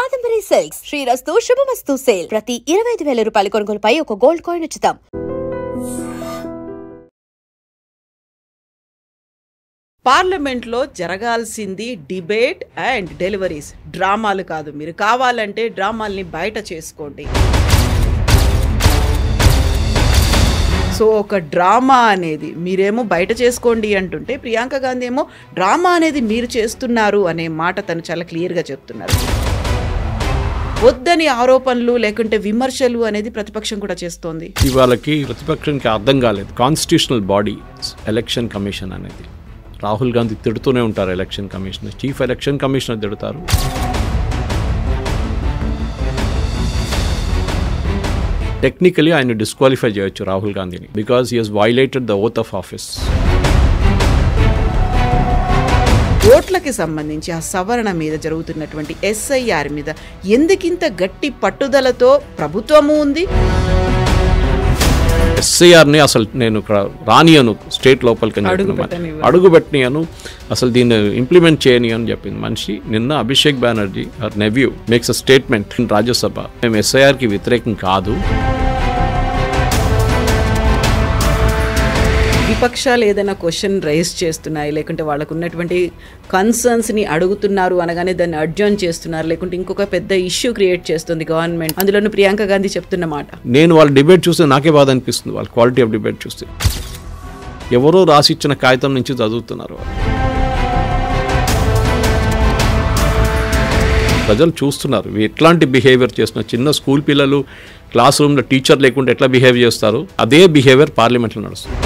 Kadambari silks శ్రీరస్తు శుభమస్తు sale ప్రతి 25,000 రూపాయల కొనుగోలుపై ఒక గోల్డ్ కాయిన్ ఉచితం. పార్లమెంట్లో జరగాల్సింది డిబేట్ అండ్ డెలివరీస్, డ్రామాలు కాదు. మీరు కావాలంటే డ్రామాల్ని బయట చేసుకోండి. సో ఒక డ్రామా అనేది మీరేమో బయట చేసుకోండి అంటుంటే, ప్రియాంక గాంధీ ఏమో డ్రామా అనేది మీరు చేస్తున్నారు అనే మాట తను చాలా క్లియర్గా చెప్తున్నారు. వద్దని ఆరోపణలు లేకుంటే విమర్శలు అనేది ప్రతిపక్షం కూడా చేస్తోంది. ఇవాళకి ప్రతిపక్షానికి అర్థం కాలేదు కాన్స్టిట్యూషనల్ బాడీ ఎలక్షన్ కమిషన్ అనేది. రాహుల్ గాంధీ తిడుతూనే ఉంటారు election commissioner, chief election commissioner తిడతారు. టెక్నికలీ ఆయన డిస్క్వాలిఫై చేయొచ్చు రాహుల్ గాంధీని, because he has violated the oath of office. ఓట్లకి సంబంధించి ఆ సవరణ మీద జరుగుతున్నటువంటి ఎస్ఐఆర్ మీద ఎందుకింత గట్టి పట్టుదలతో ప్రభుత్వము ఉంది? ఎస్ఐఆర్ని అసలు నేను ఇక్కడ రానియను, స్టేట్ లోపలికి అడుగుపెట్టనియను, అసలు దీన్ని ఇంప్లిమెంట్ చేయని అని చెప్పింది మనిషి. నిన్న Abhishek Banerjee nephew makes a statement in Rajya Sabha, మేము ఎస్ఐఆర్కి వ్యతిరేకం కాదు. విపక్షాలు ఏదైనా క్వశ్చన్ రైజ్ చేస్తున్నాయి, లేకుంటే వాళ్ళకు ఉన్నటువంటి కన్సర్న్స్ని అడుగుతున్నారు అనగానే దాన్ని అడ్జర్న్ చేస్తున్నారు, లేకుంటే ఇంకొక పెద్ద ఇష్యూ క్రియేట్ చేస్తుంది గవర్నమెంట్. అందులోనూ ప్రియాంక గాంధీ చెప్తున్న మాట, నేను వాళ్ళ డిబేట్ చూస్తే నాకే బాధ అనిపిస్తుంది. వాళ్ళ క్వాలిటీ ఆఫ్ డిబేట్ చూస్తే ఎవరో రాసిచ్చిన కాగితం నుంచి చదువుతున్నారు. ప్రజలు చూస్తున్నారు ఎట్లాంటి బిహేవియర్ చేస్తున్నారు. చిన్న స్కూల్ పిల్లలు క్లాస్ రూమ్లో టీచర్ లేకుండా ఎట్లా బిహేవ్ చేస్తారు, అదే బిహేవియర్ పార్లమెంట్లో నడుస్తుంది.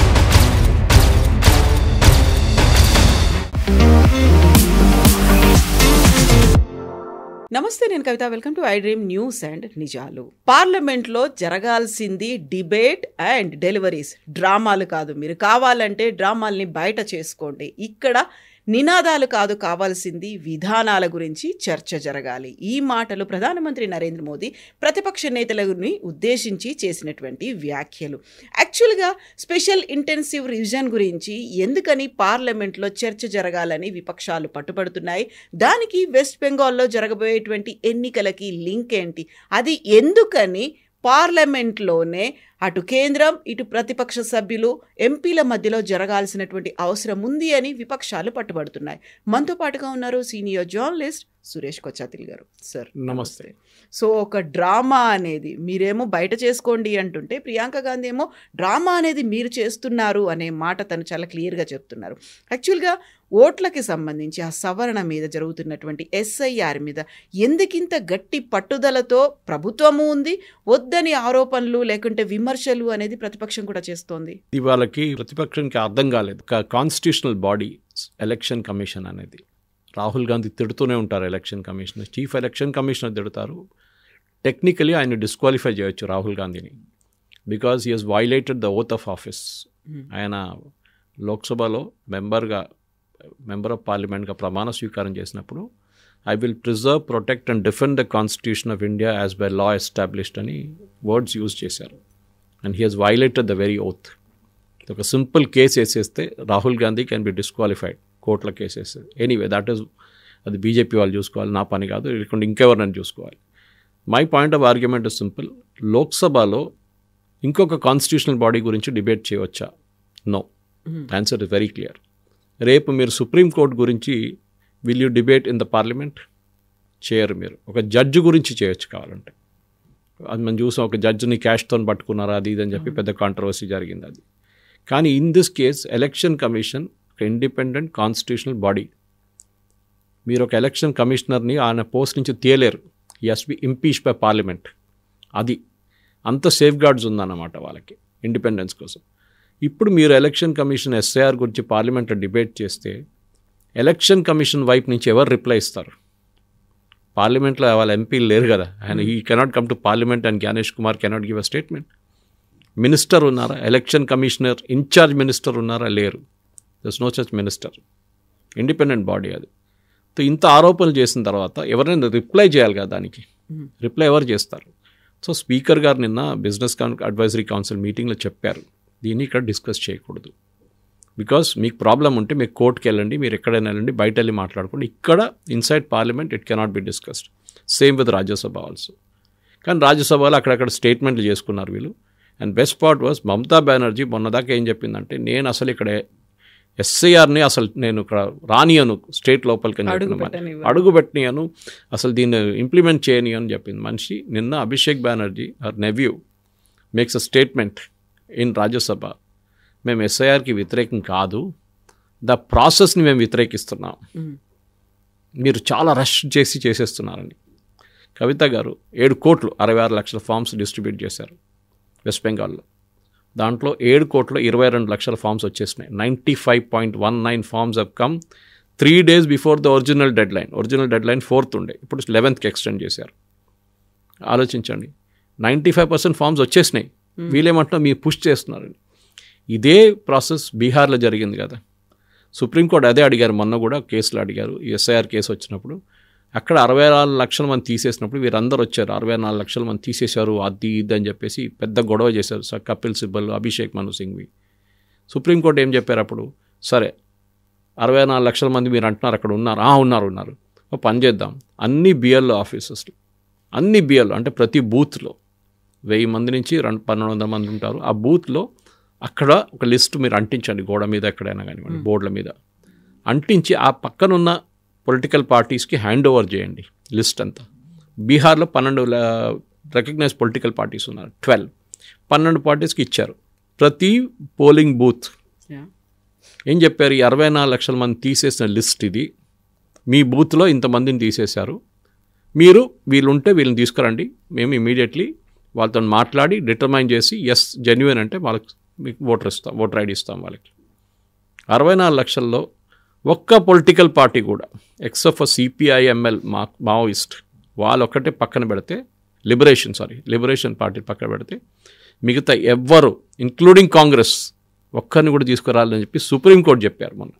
నమస్తే, నేను Kavitha. Welcome to I Dream news and నిజాలు. పార్లమెంట్లో జరగాల్సింది డిబేట్ అండ్ డెలివరీస్, డ్రామాలు కాదు. మీరు కావాలంటే డ్రామాల్ని బయట చేసుకోండి. ఇక్కడ నినాదాలు కాదు కావాల్సింది, విధానాల గురించి చర్చ జరగాలి. ఈ మాటలు ప్రధానమంత్రి నరేంద్ర మోదీ ప్రతిపక్ష నేతలని ఉద్దేశించి చేసినటువంటి వ్యాఖ్యలు. యాక్చువల్గా స్పెషల్ ఇంటెన్సివ్ రివిజన్ గురించి ఎందుకని పార్లమెంట్లో చర్చ జరగాలని విపక్షాలు పట్టుబడుతున్నాయి? దానికి వెస్ట్ బెంగాల్లో జరగబోయేటువంటి ఎన్నికలకి లింక్ ఏంటి? అది ఎందుకని పార్లమెంట్లోనే అటు కేంద్రం ఇటు ప్రతిపక్ష సభ్యులు ఎంపీల మధ్యలో జరగాల్సినటువంటి అవసరం ఉంది అని విపక్షాలు పట్టుబడుతున్నాయి. మనతో పాటుగా ఉన్నారు సీనియర్ జర్నలిస్ట్ సురేష్ కొచ్చాతిల్ గారు. సార్ నమస్తే. సో ఒక డ్రామా అనేది మీరేమో బయట చేసుకోండి అంటుంటే, ప్రియాంక గాంధీ ఏమో డ్రామా అనేది మీరు చేస్తున్నారు అనే మాట తను చాలా క్లియర్గా చెప్తున్నారు. యాక్చువల్గా ఓట్లకి సంబంధించి ఆ సవరణ మీద జరుగుతున్నటువంటి ఎస్ఐఆర్ మీద ఎందుకింత గట్టి పట్టుదలతో ప్రభుత్వము ఉంది, వద్దని ఆరోపణలు లేకుంటే విమర్శలు అనేది ప్రతిపక్షం కూడా చేస్తోంది. ఇవాళకి ప్రతిపక్షానికి అర్థం కాలేదు కాన్స్టిట్యూషనల్ బాడీ ఎలక్షన్ కమిషన్ అనేది. రాహుల్ గాంధీ తిడుతూనే ఉంటారు election commissioner, chief election commissioner తిడతారు. టెక్నికలీ ఆయన డిస్క్వాలిఫై చేయొచ్చు రాహుల్ గాంధీని, because he has violated the oath of office. ఆయన లోక్సభలో మెంబర్ ఆఫ్ పార్లమెంట్గా ప్రమాణ స్వీకారం చేసినప్పుడు I will preserve, protect and defend the Constitution of India as by law established అని వర్డ్స్ యూజ్ చేశారు. And he has violated the very oath. ఒక simple case వేసేస్తే Rahul Gandhi can be disqualified, కోర్టుల కేసెస్. ఎనీవే దట్ ఈస్, అది BJP వాళ్ళు చూసుకోవాలి, నా పని కాదు. లేకుంటే ఇంకెవరినైనా చూసుకోవాలి. My point of argument is simple. లోక్సభలో ఇంకొక కాన్స్టిట్యూషనల్ బాడీ గురించి డిబేట్ చేయవచ్చా? No. Answer is very clear. రేపు మీరు సుప్రీంకోర్టు గురించి will you debate in the parliament? చేయరు. మీరు ఒక జడ్జి గురించి చేయొచ్చు కావాలంటే. అది మనం చూసాం, ఒక జడ్జిని క్యాష్తో పట్టుకున్నారా అది ఇది అని చెప్పి పెద్ద కాంట్రవర్సీ జరిగింది అది. కానీ in this case election commission ఒక ఇండిపెండెంట్ కాన్స్టిట్యూషనల్ బాడీ. మీరు ఒక ఎలక్షన్ కమిషనర్ని ఆయన పోస్ట్ నుంచి తీయలేరు. He has be impeach by parliament. అది అంత సేఫ్ గార్డ్స్ ఉందన్నమాట వాళ్ళకి ఇండిపెండెన్స్ కోసం. ఇప్పుడు మీరు ఎలక్షన్ కమిషన్ ఎస్ఐఆర్ గురించి పార్లమెంట్లో డిబేట్ చేస్తే ఎలక్షన్ కమిషన్ వైపు నుంచి ఎవరు రిప్లై ఇస్తారు? పార్లమెంట్లో వాళ్ళ ఎంపీలు లేరు కదా. ఆయన he cannot come to parliament and Gyanesh Kumar cannot give a statement. Minister ఉన్నారా? ఎలక్షన్ కమిషనర్ ఇన్ఛార్జ్ మినిస్టర్ ఉన్నారా? లేరు. There's no such minister. Independent body అది. ఇంత ఆరోపణలు చేసిన తర్వాత ఎవరైనా రిప్లై చేయాలి కదా దానికి. రిప్లై ఎవరు చేస్తారు? సో స్పీకర్ గారు నిన్న బిజినెస్ అడ్వైజరీ కౌన్సిల్ మీటింగ్లో చెప్పారు, దీన్ని ఇక్కడ డిస్కస్ చేయకూడదు. బికాస్ మీకు ప్రాబ్లం ఉంటే మీకు కోర్టుకి వెళ్ళండి, మీరు ఎక్కడైనా వెళ్ళండి, బయట వెళ్ళి మాట్లాడుకోండి. ఇక్కడ inside parliament it cannot be discussed. Same with Rajya Sabha also. కానీ రాజ్యసభలో అక్కడక్కడ స్టేట్మెంట్లు చేసుకున్నారు వీళ్ళు. And best part was Mamata Banerjee మొన్నదాకా ఏం చెప్పిందంటే, నేను అసలు ఇక్కడ ఎస్ఐఆర్ని అసలు నేను ఇక్కడ రానియను స్టేట్ లోపలికి అని చెప్పిన, అడుగుపెట్టనియను, అసలు దీన్ని ఇంప్లిమెంట్ చేయని అని చెప్పింది మనిషి. నిన్న Abhishek Banerjee her nephew makes a statement in Rajya Sabha, మేము ఎస్ఐఆర్కి వ్యతిరేకం కాదు, ద ప్రాసెస్ని మేము వ్యతిరేకిస్తున్నాం, మీరు చాలా రష్ చేసేస్తున్నారని. కవిత గారు 7 కోట్లు 66 లక్షల ఫామ్స్ డిస్ట్రిబ్యూట్ చేశారు వెస్ట్ బెంగాల్లో. దాంట్లో 7 కోట్ల 22 లక్షల ఫామ్స్ వచ్చేసినాయి. 95.19 forms have come 3 days before the original deadline. Original deadline 4th ఉండే, ఇప్పుడు 11th ఎక్స్టెండ్ చేశారు. ఆలోచించండి, 95% ఫామ్స్ వచ్చేసినాయి. వీళ్ళేమంటున్నా మీరు పుష్ చేస్తున్నారని. ఇదే ప్రాసెస్ బీహార్లో జరిగింది కదా. సుప్రీంకోర్టు అదే అడిగారు, మొన్న కూడా కేసులు అడిగారు. ఎస్ఐఆర్ కేసు వచ్చినప్పుడు అక్కడ 64 లక్షల మంది తీసేసినప్పుడు వీరందరూ వచ్చారు, 64 లక్షల మంది తీసేశారు, అది ఇది అని చెప్పేసి పెద్ద గొడవ చేశారు. సార్ కపిల్ సిబ్బల్, అభిషేక్ మను సింఘ్వి. సుప్రీంకోర్టు ఏం చెప్పారు అప్పుడు, సరే 64 లక్షల మంది మీరు అంటున్నారు అక్కడ ఉన్నారు, ఒక పని చేద్దాం, అన్ని బిఎల్ఓ ఆఫీసెస్లో, అన్ని బిఎల్ఓ అంటే ప్రతి బూత్లో 1000 మంది నుంచి 1200 మంది ఉంటారు. ఆ బూత్లో అక్కడ ఒక లిస్ట్ మీరు అంటించండి, గోడ మీద ఎక్కడైనా కానివ్వండి, బోర్డుల మీద అంటించి ఆ పక్కనున్న పొలిటికల్ పార్టీస్కి హ్యాండ్ ఓవర్ చేయండి లిస్ట్ అంతా. బీహార్లో 12 రికగ్నైజ్ పొలిటికల్ పార్టీస్ ఉన్నారు, 12 పార్టీస్కి ఇచ్చారు ప్రతి పోలింగ్ బూత్. ఏం చెప్పారు, ఈ 64 లక్షల మంది తీసేసిన లిస్ట్ ఇది, మీ బూత్లో ఇంతమందిని తీసేశారు, మీరు వీళ్ళుంటే వీళ్ళని తీసుకురండి, మేము ఇమీడియట్లీ వాళ్ళతో మాట్లాడి డిటర్మైన్ చేసి ఎస్ జెన్యున్ అంటే వాళ్ళకి మీకు ఓటర్ ఐడి ఇస్తాం వాళ్ళకి. 64 లక్షల్లో ఒక్క పొలిటికల్ పార్టీ కూడా ఎక్సెప్ట్ ఫర్ సిపిఐఎంఎల్ మావోయిస్ట్ వాళ్ళొక్కటే పక్కన పెడితే, లిబరేషన్ పార్టీ పక్కన పెడితే మిగతా ఎవ్వరు ఇంక్లూడింగ్ కాంగ్రెస్ ఒక్కరిని కూడా తీసుకురాలని చెప్పి సుప్రీంకోర్టు చెప్పారు మొన్న.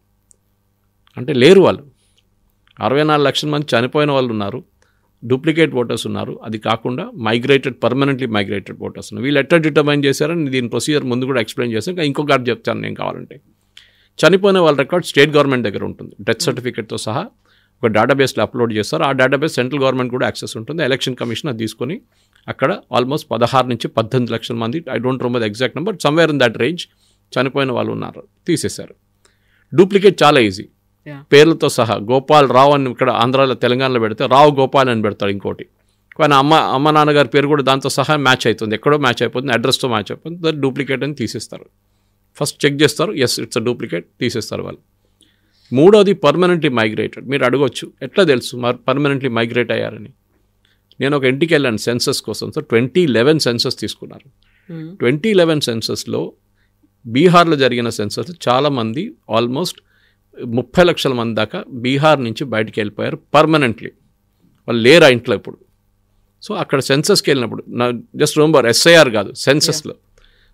అంటే లేరు వాళ్ళు. 64 లక్షల మంది చనిపోయిన వాళ్ళు ఉన్నారు, డూప్లికేట్ ఓటర్స్ ఉన్నారు, అది కాకుండా పర్మనెంట్లీ మైగ్రేటెడ్ ఓటర్స్ ఉన్నారు. వీళ్ళు ఎట్లా డిటర్మైన్ చేశారని దీని ప్రొసీజర్ ముందు కూడా ఎక్స్ప్లెయిన్ చేశాను. ఇంకొక చెప్తాను నేను కావాలంటే. చనిపోయిన వాళ్ళ రికార్డ్ స్టేట్ గవర్నమెంట్ దగ్గర ఉంటుంది, డెత్ సర్టిఫికేట్తో సహా ఒక డేటాబేస్లో అప్లోడ్ చేస్తారు. ఆ డేటాబేస్ సెంట్రల్ గవర్నమెంట్ కూడా యాక్సెస్ ఉంటుంది. ఎలక్షన్ కమిషన్ అది తీసుకొని అక్కడ ఆల్మోస్ట్ 16 నుంచి 18 లక్షల మంది, I don't remember exact number, somewhere in that range చనిపోయిన వాళ్ళు ఉన్నారు, తీసేశారు. డూప్లికేట్ చాలా ఈజీ, పేర్లతో సహా గోపాల్ రావు అని ఇక్కడ ఆంధ్రాలో తెలంగాణలో పెడితే రావు గోపాల్ అని పెడతాడు ఇంకోటి. కానీ అమ్మ నాన్నగారి పేరు కూడా దాంతో సహా మ్యాచ్ అవుతుంది, ఎక్కడో మ్యాచ్ అయిపోతుంది, అడ్రస్తో మ్యాచ్ అయిపోతుంది, దాన్ని డూప్లికేట్ అని తీసేస్తారు. ఫస్ట్ చెక్ చేస్తారు, ఎస్ ఇట్స్ అ డూప్లికేట్, తీసేస్తారు వాళ్ళు. మూడోది పర్మనెంట్లీ మైగ్రేటెడ్. మీరు అడగొచ్చు ఎట్లా తెలుసు పర్మనెంట్లీ మైగ్రేట్ అయ్యారని. నేను ఒక ఇంటికి వెళ్ళాను సెన్సస్ కోసం. సో 2011 సెన్సస్ తీసుకున్నారు. 2011 సెన్సస్లో బీహార్లో జరిగిన సెన్సస్ చాలామంది ఆల్మోస్ట్ 30 లక్షల మంది దాకా బీహార్ నుంచి బయటికి వెళ్ళిపోయారు పర్మనెంట్లీ. వాళ్ళు లేరు ఆ ఇంట్లో ఇప్పుడు. సో అక్కడ సెన్సస్కి వెళ్ళినప్పుడు జస్ట్ రిమెంబర్ ఎస్ఐఆర్ కాదు, సెన్సస్లో.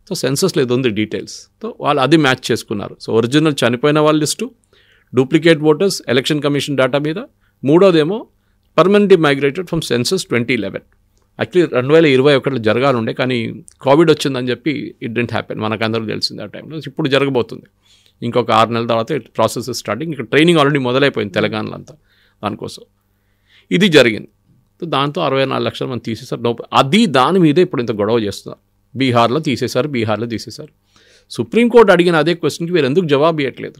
సో సెన్సస్లో ఇది ఉంది డీటెయిల్స్. సో వాళ్ళు అది మ్యాచ్ చేసుకున్నారు. సో ఒరిజినల్ చనిపోయిన వాళ్ళ list, duplicate voters election commission data మీద, మూడోదేమో permanently migrated from census 2011. Actually 2021 జరగాలండే, కానీ కోవిడ్ వచ్చిందని చెప్పి ఇట్ డెంట్ హ్యాపెన్, మనకందరూ తెలిసింది ఆ టైంలో. ఇప్పుడు జరగబోతుంది ఇంకొక 6 నెలల తర్వాత ప్రాసెస్ స్టార్టింగ్. ఇక్కడ ట్రైనింగ్ ఆల్రెడీ మొదలైపోయింది తెలంగాణలో అంతా దానికోసం. ఇది జరిగింది. దాంతో 64 లక్షల మంది తీసేశారు. అది దాని మీదే ఇప్పుడు ఇంత గొడవ చేస్తున్నారు. బీహార్లో తీసేశారు. సుప్రీంకోర్టు అడిగిన అదే క్వశ్చన్కి వీరు ఎందుకు జవాబు ఇవ్వట్లేదు?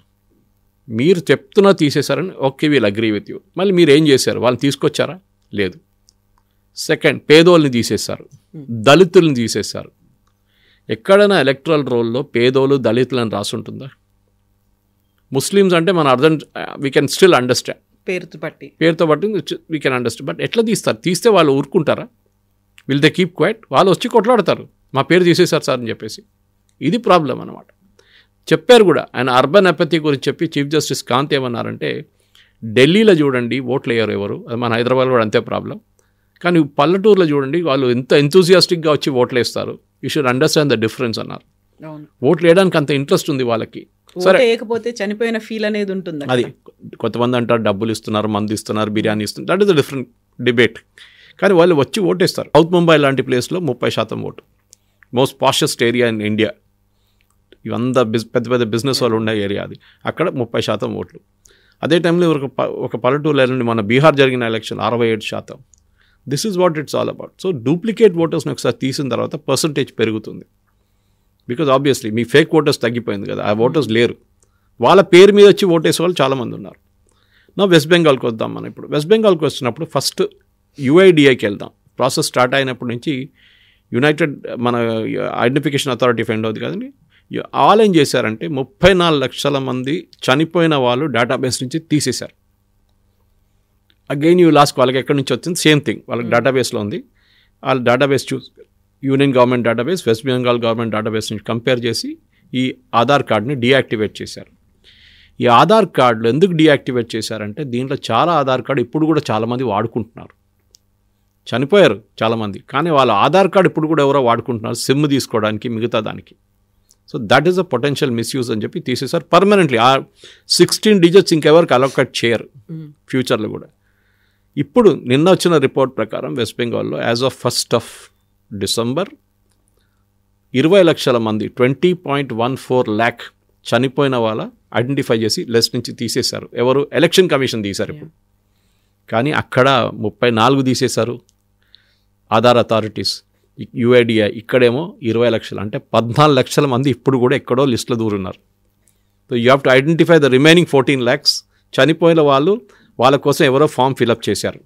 మీరు చెప్తున్నా తీసేశారని, okay we'll agree with you. మళ్ళీ మీరు ఏం చేశారు? వాళ్ళని తీసుకొచ్చారా? లేదు. సెకండ్, పేదోళ్ళని తీసేశారు, దళితుల్ని తీసేశారు. ఎక్కడైనా ఎలక్ట్రల్ రోల్లో పేదోళ్ళు దళితులని రాసుంటుందా? ముస్లిమ్స్ అంటే మన అర్థం వీ కెన్ స్టిల్ అండర్స్టాండ్, పేరుతో బట్టి వీ కెన్ అండర్స్టాండ్. బట్ ఎట్లా తీస్తారు? తీస్తే వాళ్ళు ఊరుకుంటారా? Will they keep quiet? వాళ్ళు వచ్చి కొట్లాడతారు, మా పేరు తీసేశారు సార్ అని చెప్పేసి. ఇది ప్రాబ్లం అన్నమాట. చెప్పారు కూడా ఆయన అర్బన్ అపతి గురించి చెప్పి చీఫ్ జస్టిస్ కాంత్ ఏమన్నారంటే, ఢిల్లీలో చూడండి ఓట్లు వేయరు ఎవరు, అది మన హైదరాబాద్ కూడా అంతే ప్రాబ్లం, కానీ పల్లెటూరులో చూడండి వాళ్ళు ఎంత ఎంతూజియాస్టిక్గా వచ్చి ఓట్లు వేస్తారు. You should understand the difference అన్నారు. ఓట్లు వేయడానికి అంత ఇంట్రెస్ట్ ఉంది వాళ్ళకి. సరే, లేకపోతే చనిపోయిన ఫీల్ అనేది ఉంటుంది. అది కొంతమంది అంటారు డబ్బులు ఇస్తున్నారు, మందు ఇస్తున్నారు, బిర్యానీ ఇస్తున్నారు, that is the different debate. కానీ వాళ్ళు వచ్చి ఓటేస్తారు. సౌత్ ముంబై లాంటి ప్లేస్లో 30% vote, most poshest area in India, ఇవంతా పెద్ద పెద్ద బిజినెస్ వాళ్ళు ఉండే ఏరియా, అది అక్కడ 30% ఓట్లు. అదే టైంలో ఒక పల్లెటూరులో మన బీహార్ జరిగిన election 67%. This is what it's all about. So duplicate ఓటర్స్ని ఒకసారి తీసిన తర్వాత పర్సంటేజ్ పెరుగుతుంది. బికాజ్ ఆబ్వియస్లీ మీ ఫేక్ ఓటర్స్ తగ్గిపోయింది కదా, ఆ ఓటర్స్ లేరు. వాళ్ళ పేరు మీద వచ్చి ఓటేసే వాళ్ళు చాలామంది ఉన్నారు. నా వెస్ట్ బెంగాల్కి వద్దాం. మనం ఇప్పుడు వెస్ట్ బెంగాల్కి వచ్చినప్పుడు ఫస్ట్ యుఐడిఐకి వెళ్దాం. ప్రాసెస్ స్టార్ట్ అయినప్పటి నుంచి యునైటెడ్ మన ఐడెంటిఫికేషన్ అథారిటీ ఆఫ్ ఇండియా ఉంది కదండి, వాళ్ళు ఏం చేశారంటే 34 లక్షల మంది చనిపోయిన వాళ్ళు డేటాబేస్ నుంచి తీసేశారు. అగైన్ యూ లాస్ట్ వాళ్ళకి ఎక్కడి నుంచి వచ్చింది సేమ్ థింగ్, వాళ్ళకి డేటాబేస్లో ఉంది. వాళ్ళ database union government database west Bengal government database నుంచి కంపేర్ చేసి ఈ ఆధార్ కార్డ్ని డీయాక్టివేట్ చేశారు. ఈ ఆధార్ కార్డులు ఎందుకు డీయాక్టివేట్ చేశారంటే దీంట్లో చాలా ఆధార్ కార్డు ఇప్పుడు కూడా చాలామంది వాడుకుంటున్నారు. చనిపోయారు చాలామంది, కానీ వాళ్ళ ఆధార్ కార్డు ఇప్పుడు కూడా ఎవరో వాడుకుంటున్నారు సిమ్ తీసుకోవడానికి మిగతా దానికి. So that is a potential misuse అని చెప్పి తీసేశారు పర్మనెంట్లీ. ఆ 16 డిజిట్స్ ఇంకెవరికి అలొకేట్ చేయరు ఫ్యూచర్లో కూడా. ఇప్పుడు నిన్న వచ్చిన రిపోర్ట్ ప్రకారం వెస్ట్ బెంగాల్లో యాజ్ ఆఫ్ 1st డిసెంబర్ 20 లక్షల మంది 20.14 lakh చనిపోయిన వాళ్ళ ఐడెంటిఫై చేసి లిస్ట్ నుంచి తీసేశారు. ఎవరు? ఎలక్షన్ కమిషన్ తీశారు ఇప్పుడు. కానీ అక్కడ 34 తీసేశారు ఆధార్ అథారిటీస్, యుఐడిఐ. ఇక్కడేమో 20 లక్షలు, అంటే 14 లక్షల మంది ఇప్పుడు కూడా ఎక్కడో లిస్టులో దూరున్నారు. So you have to identify the remaining 14 lakhs. చనిపోయిన వాళ్ళు వాళ్ళ కోసం ఎవరో ఫామ్ ఫిలప్ చేశారు.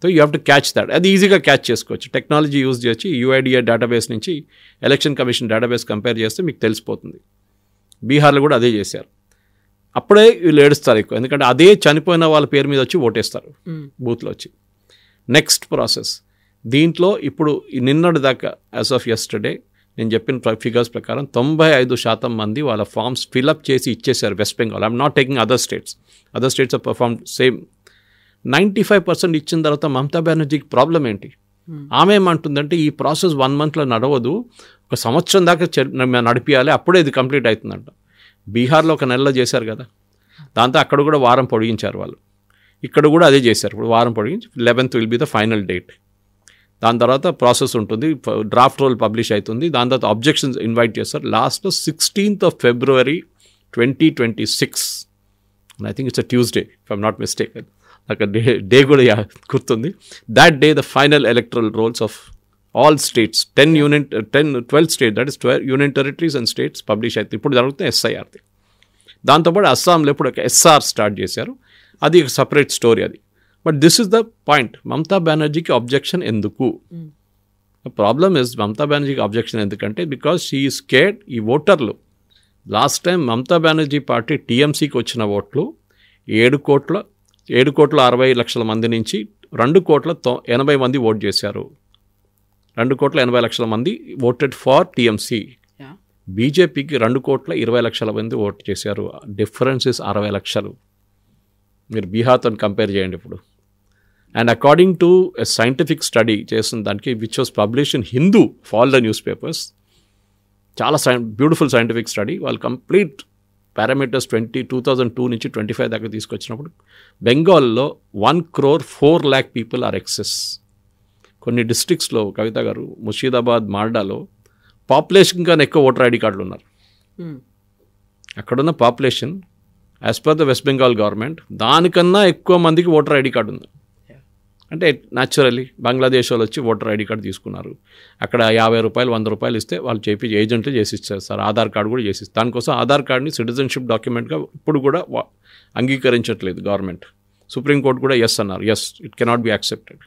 So you have to catch that. అది ఈజీగా క్యాచ్ చేసుకోవచ్చు. టెక్నాలజీ యూజ్ చేసి యుఐడిఐ డేటాబేస్ నుంచి ఎలక్షన్ కమిషన్ డేటాబేస్ కంపేర్ చేస్తే మీకు తెలిసిపోతుంది. బీహార్లో కూడా అదే చేశారు. అప్పుడే వీళ్ళు ఏడుస్తారు ఎక్కువ, ఎందుకంటే అదే చనిపోయిన వాళ్ళ పేరు మీద వచ్చి ఓటేస్తారు బూత్లో వచ్చి. నెక్స్ట్ ప్రాసెస్ దీంట్లో ఇప్పుడు నిన్నటి దాకా యాజ్ ఆఫ్ యెస్టర్డే నేను చెప్పిన ఫిగర్స్ ప్రకారం 95% మంది వాళ్ళ ఫామ్స్ ఫిలప్ చేసి ఇచ్చేశారు West Bengal. I'm not taking other states are perform same. 95% ఇచ్చిన తర్వాత మమతా బెనర్జీకి ప్రాబ్లం ఏంటి? ఆమె ఏమంటుందంటే ఈ ప్రాసెస్ 1 monthలో నడవదు, 1 సంవత్సరం దాకా నడిపియాలి, అప్పుడే ఇది కంప్లీట్ అవుతుందంట. బీహార్లో 1 నెలలో చేశారు కదా, దాంతో అక్కడ కూడా వారం పొడిగించారు వాళ్ళు. ఇక్కడ కూడా అదే చేశారు, ఇప్పుడు వారం పొడిగించి 11th will be the final date. దాని తర్వాత ప్రాసెస్ ఉంటుంది, డ్రాఫ్ట్ రోల్ పబ్లిష్ అవుతుంది, దాని తర్వాత అబ్జెక్షన్స్ ఇన్వైట్ చేస్తారు. లాస్ట్లో 16th February 2026, I think it's a Tuesday if I'm not mistake, నాకు డే కూడా గుర్తుంది. That day the final electoral rolls of all states 12 state, that is 12 union territories and states publish అవుతుంది. ఇప్పుడు జరుగుతుంది ఎస్ఐఆర్ది. దాంతోపాటు అస్సాంలో ఇప్పుడు ఒక ఎస్ఆర్ స్టార్ట్ చేశారు, అది ఒక సపరేట్ స్టోరీ అది. But this is the point, Mamata బెనర్జీకి అబ్జెక్షన్ ఎందుకు? ప్రాబ్లమ్ ఇస్ మమతా బెనర్జీకి అబ్జెక్షన్ ఎందుకంటే బికాజ్ షీ ఈజ్ స్కేర్డ్. ఈ ఓటర్లు last time Mamata Banerjee party టీఎంసీకి వచ్చిన ఓట్లు 7,60,00,000 మంది నుంచి 2,80,00,000 మంది ఓట్ చేశారు. 2,80,00,000 మంది ఓటెడ్ ఫార్ టీఎంసీ. బీజేపీకి 2,20,00,000 మంది ఓట్ చేశారు. డిఫరెన్స్ ఇస్ 60 లక్షలు. మీరు బీహార్తో కంపేర్ చేయండి ఇప్పుడు. And according to a scientific study చేసిన దానికి which was publish in Hindu all the news papers, చాలా బ్యూటిఫుల్ సైంటిఫిక్ స్టడీ. వాళ్ళు కంప్లీట్ పారామీటర్స్ 2002 నుంచి 25 దాకా తీసుకొచ్చినప్పుడు బెంగాల్లో 1,04,00,000 పీపుల్ ఆర్ ఎక్సెస్. కొన్ని డిస్ట్రిక్ట్స్లో కవిత గారు, ముషీదాబాద్, మాల్డాలో పాపులేషన్ కన్నా ఎక్కువ ఓటర్ ఐడి కార్డులు ఉన్నారు. అక్కడున్న population as per the west Bengal government దానికన్నా ఎక్కువ మందికి ఓటర్ ఐడి కార్డు ఉంది. అంటే న్యాచురల్లీ బంగ్లాదేశ్ వాళ్ళు వచ్చి ఓటర్ ఐడి కార్డు తీసుకున్నారు. అక్కడ 50 రూపాయలు 100 రూపాయలు ఇస్తే వాళ్ళు ఏజెంట్లు చేసిస్తారు సార్. ఆధార్ కార్డు కూడా చేసిస్తారు. దానికోసం ఆధార్ కార్డుని సిటిజన్షిప్ డాక్యుమెంట్గా ఇప్పుడు కూడా అంగీకరించట్లేదు గవర్నమెంట్. సుప్రీంకోర్టు కూడా ఎస్ అన్నారు, yes it cannot be accepted.